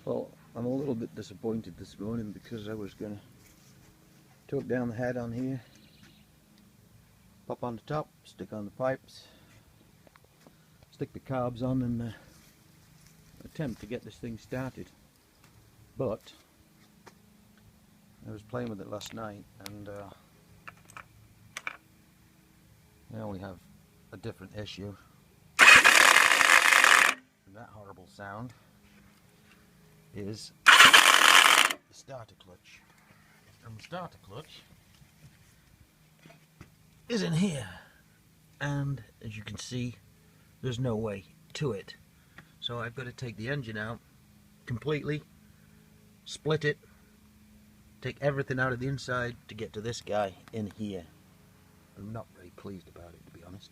Well, I'm a little bit disappointed this morning because I was going to tuck down the head on here, pop on the top, stick on the pipes, stick the carbs on and attempt to get this thing started. But I was playing with it last night and now we have a different issue. And that horrible sound is the starter clutch. And the starter clutch is in here, and as you can see, there's no way to it. So I've got to take the engine out completely, split it, take everything out of the inside to get to this guy in here. I'm not very pleased about it, to be honest.